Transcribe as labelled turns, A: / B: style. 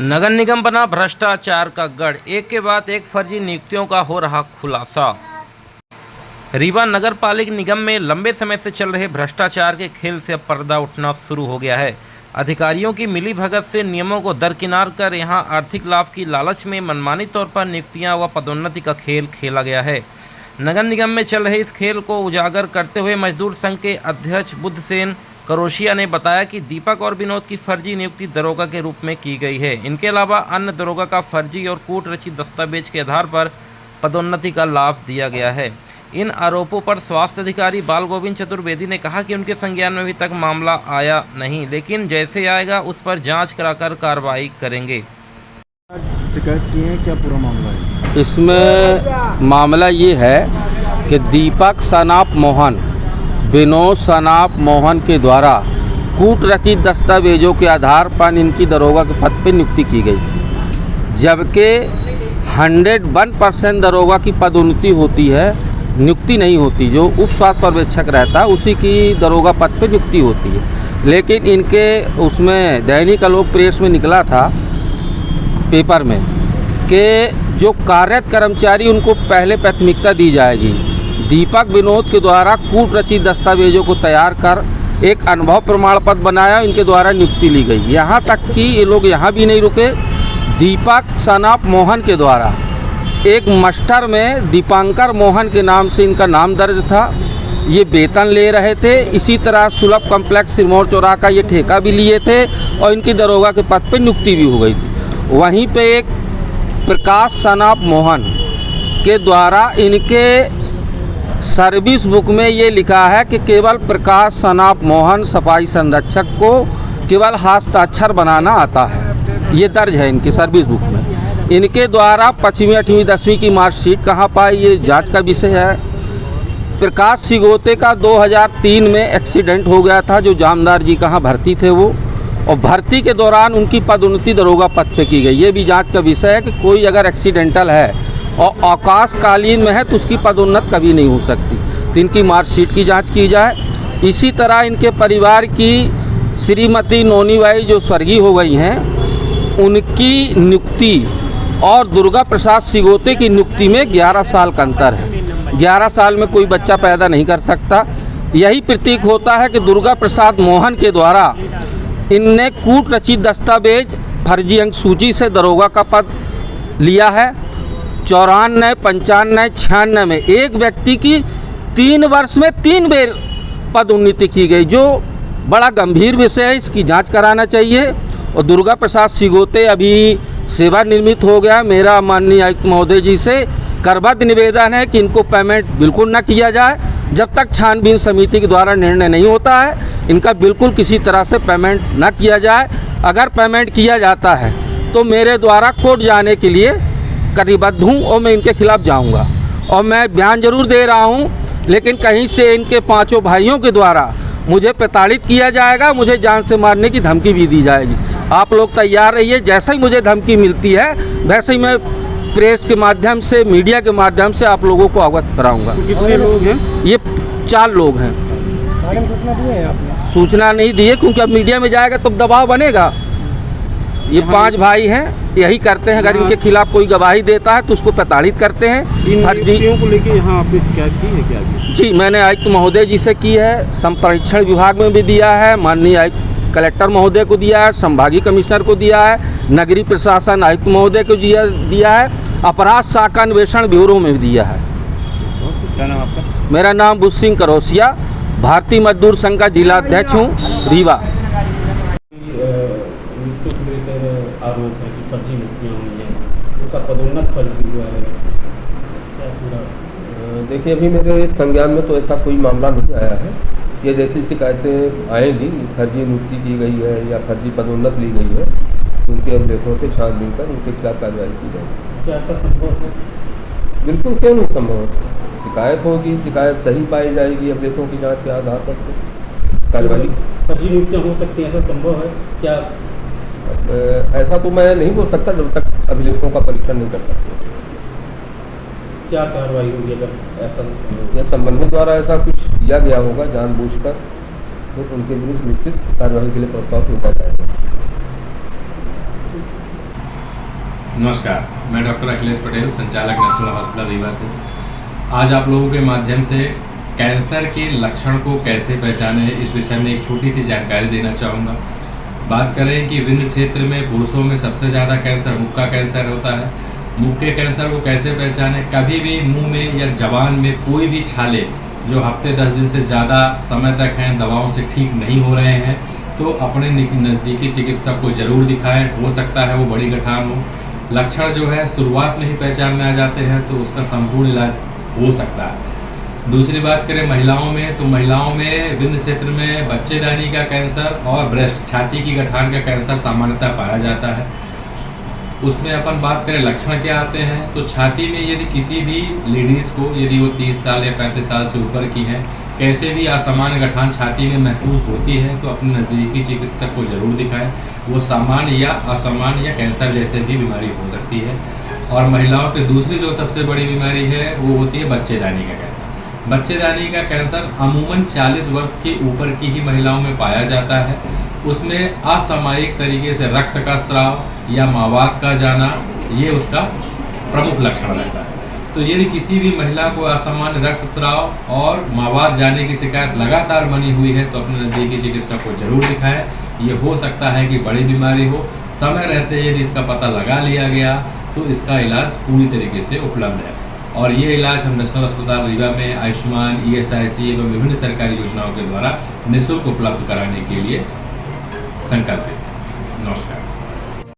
A: नगर निगम बना भ्रष्टाचार का गढ़, एक के बाद एक फर्जी नियुक्तियों का हो रहा खुलासा। रीवा नगर पालिक निगम में लंबे समय से चल रहे भ्रष्टाचार के खेल से अब पर्दा उठना शुरू हो गया है। अधिकारियों की मिलीभगत से नियमों को दरकिनार कर यहां आर्थिक लाभ की लालच में मनमानी तौर पर नियुक्तियां व पदोन्नति का खेल खेला गया है। नगर निगम में चल रहे इस खेल को उजागर करते हुए मजदूर संघ के अध्यक्ष बुद्धसेन करोशिया ने बताया कि दीपक और विनोद की फर्जी नियुक्ति दरोगा के रूप में की गई है। इनके अलावा अन्य दरोगा का फर्जी और कूट रचित दस्तावेज के आधार पर पदोन्नति का लाभ दिया गया है। इन आरोपों पर स्वास्थ्य अधिकारी बाल गोविंद चतुर्वेदी ने कहा कि उनके संज्ञान में अभी तक मामला आया नहीं, लेकिन जैसे आएगा उस पर जांच कराकर कार्रवाई करेंगे।
B: शिकायत की है, क्या पूरा मामला है?
C: इसमें मामला ये है कि दीपक सनाप मोहन, विनोद सनाप मोहन के द्वारा कूट रचित दस्तावेजों के आधार पर इनकी दरोगा के पद पर नियुक्ति की गई थी, जबकि 101% दरोगा की पदोन्नति होती है, नियुक्ति नहीं होती। जो उप स्वास्थ्य पर्यवेक्षक रहता है उसी की दरोगा पद पर नियुक्ति होती है। लेकिन इनके उसमें दैनिक आलोक प्रेस में निकला था पेपर में कि जो कार्यरत कर्मचारी उनको पहले प्राथमिकता दी जाएगी। दीपक विनोद के द्वारा कूट रचित दस्तावेजों को तैयार कर एक अनुभव प्रमाण पत्र बनाया, इनके द्वारा नियुक्ति ली गई। यहाँ तक कि ये लोग यहाँ भी नहीं रुके। दीपक सनाप मोहन के द्वारा एक मास्टर में दीपांकर मोहन के नाम से इनका नाम दर्ज था। ये वेतन ले रहे थे। इसी तरह सुलभ कॉम्प्लेक्स सिरमौर चौराहा का ये ठेका भी लिए थे और इनकी दरोगा के पद पर नियुक्ति भी हो गई थी। वहीं पे एक प्रकाश सनाप मोहन के द्वारा इनके सर्विस बुक में ये लिखा है कि केवल प्रकाश सनाप मोहन सफाई संरक्षक को केवल हस्ताक्षर बनाना आता है। ये दर्ज है इनकी सर्विस बुक में। इनके द्वारा 5वीं 8वीं 10वीं की मार्कशीट कहाँ पाई, ये जांच का विषय है। प्रकाश सिगोते का 2003 में एक्सीडेंट हो गया था, जो जामदार जी कहाँ भर्ती थे वो, और भर्ती के दौरान उनकी पदोन्नति दरोगा पद पे की गई। ये भी जांच का विषय है कि कोई अगर एक्सीडेंटल है और अवकाशकालीन में है तो उसकी पदोन्नति कभी नहीं हो सकती। तो इनकी मार्कशीट की जांच की जाए। इसी तरह इनके परिवार की श्रीमती नोनीबाई जो स्वर्गीय हो गई हैं, उनकी नियुक्ति और दुर्गा प्रसाद सिगोते की नियुक्ति में 11 साल का अंतर है। 11 साल में कोई बच्चा पैदा नहीं कर सकता। यही प्रतीक होता है कि दुर्गा प्रसाद मोहन के द्वारा इनने कूट रचित दस्तावेज फर्जी अंक सूची से दरोगा का पद लिया है। 94, 95, 96 में एक व्यक्ति की 3 वर्ष में 3 बार पदोन्नति की गई, जो बड़ा गंभीर विषय है। इसकी जांच कराना चाहिए। और दुर्गा प्रसाद सिगोते अभी सेवानिवृत्त हो गया। मेरा माननीय आयुक्त महोदय जी से करबद्ध निवेदन है कि इनको पेमेंट बिल्कुल न किया जाए जब तक छानबीन समिति के द्वारा निर्णय नहीं होता है। इनका बिल्कुल किसी तरह से पेमेंट न किया जाए। अगर पेमेंट किया जाता है तो मेरे द्वारा कोर्ट जाने के लिए कटिबद्ध हूँ और मैं इनके खिलाफ जाऊँगा। और मैं बयान जरूर दे रहा हूँ, लेकिन कहीं से इनके 5 भाइयों के द्वारा मुझे प्रताड़ित किया जाएगा, मुझे जान से मारने की धमकी भी दी जाएगी। आप लोग तैयार रहिए। जैसे ही मुझे धमकी मिलती है वैसे ही मैं प्रेस के माध्यम से, मीडिया के माध्यम से आप लोगों को अवगत कराऊंगा।
B: कितने लोग हैं?
C: ये 4 लोग हैं।
B: सूचना दी है आपने?
C: सूचना नहीं दी है, क्योंकि अब मीडिया में जाएगा तो दबाव बनेगा। ये 5 भाई हैं, यही करते हैं। अगर इनके खिलाफ कोई गवाही देता है तो उसको प्रताड़ित करते हैं।
B: इन नियुक्तियों को लेके यहाँ आपने शिकायत की है क्या?
C: जी, मैंने आयुक्त महोदय जी से की है, संप्रेक्षण विभाग में भी दिया है, माननीय आयुक्त कलेक्टर महोदय को दिया है, संभागीय कमिश्नर को दिया है, नगरीय प्रशासन आयुक्त महोदय को दिया है, अपराध शाखा अन्वेषण ब्यूरो में भी दिया है।
B: क्या नाम आपका?
C: मेरा नाम बुद्धसिंह करोशिया, भारतीय मजदूर संघ का जिला अध्यक्ष हूँ, रीवा।
B: आरोप है कि फर्जी नियुक्तियाँ हुई हैं, उनका पदोन्नत फर्जी हुआ है, क्या पूरा?
D: देखिए, अभी मेरे संज्ञान में तो ऐसा कोई मामला नहीं आया है। ये जैसी शिकायतें आएंगी, फर्जी नियुक्ति की गई है या फर्जी पदोन्नत ली गई है, उनके अभिलेखों से छानबीन कर उनके खिलाफ कार्रवाई की जाएगी।
B: क्या ऐसा संभव है?
D: बिल्कुल, क्यों नहीं संभव है। शिकायत होगी, शिकायत सही पाई जाएगी, अभिलेखों की जाँच के आधार पर कार्रवाई।
B: फर्जी नियुक्तियाँ हो सकती हैं, ऐसा संभव है क्या?
D: ऐसा तो मैं नहीं बोल सकता जब तक अभिलेखों का परीक्षण नहीं कर सकते।
B: क्या कार्रवाई होगी अगर ऐसा?
D: या संबंधित द्वारा ऐसा कुछ किया गया होगा जानबूझकर, तो उनके विरुद्ध निश्चित कार्रवाई के लिए प्रस्ताव भेजा जाएगा।
E: नमस्कार, मैं डॉक्टर अखिलेश पटेल, संचालक नेशनल हॉस्पिटल रीवा से। आज आप लोगों के माध्यम से कैंसर के लक्षण को कैसे पहचानें, इस विषय में एक छोटी सी जानकारी देना चाहूँगा। बात करें कि विंध्य क्षेत्र में पुरुषों में सबसे ज़्यादा कैंसर मुख का कैंसर होता है। मुख के कैंसर को कैसे पहचानें? कभी भी मुंह में या जबान में कोई भी छाले जो हफ्ते 10 दिन से ज़्यादा समय तक हैं, दवाओं से ठीक नहीं हो रहे हैं, तो अपने नज़दीकी चिकित्सक को ज़रूर दिखाएं। हो सकता है वो बड़ी गठान हो। लक्षण जो है शुरुआत में ही पहचान में आ जाते हैं तो उसका संपूर्ण इलाज हो सकता है। दूसरी बात करें महिलाओं में, तो महिलाओं में विंध्य क्षेत्र में बच्चेदानी का कैंसर और ब्रेस्ट छाती की गठान का कैंसर सामान्यतः पाया जाता है। उसमें अपन बात करें लक्षण क्या आते हैं, तो छाती में यदि किसी भी लेडीज़ को, यदि वो 30 साल या 35 साल से ऊपर की हैं, कैसे भी असामान्य गठान छाती में महसूस होती है तो अपने नज़दीकी चिकित्सक को ज़रूर दिखाएं। वो सामान्य या असामान्य या कैंसर जैसे भी बीमारी हो सकती है। और महिलाओं की दूसरी जो सबसे बड़ी बीमारी है वो होती है बच्चेदानी का कैंसर। बच्चेदानी का कैंसर अमूमन 40 वर्ष के ऊपर की ही महिलाओं में पाया जाता है। उसमें असामयिक तरीके से रक्त का स्राव या मावात का जाना, ये उसका प्रमुख लक्षण रहता है। तो यदि किसी भी महिला को असामान्य रक्तस्राव और मावात जाने की शिकायत लगातार बनी हुई है तो अपने नज़दीकी चिकित्सक को जरूर दिखाएं। ये हो सकता है कि बड़ी बीमारी हो। समय रहते यदि इसका पता लगा लिया गया तो इसका इलाज पूरी तरीके से उपलब्ध है। और ये इलाज हम नेशनल अस्पताल रीवा में आयुष्मान, ESIC एवं विभिन्न सरकारी योजनाओं के द्वारा निःशुल्क उपलब्ध कराने के लिए संकल्पित है। नमस्कार।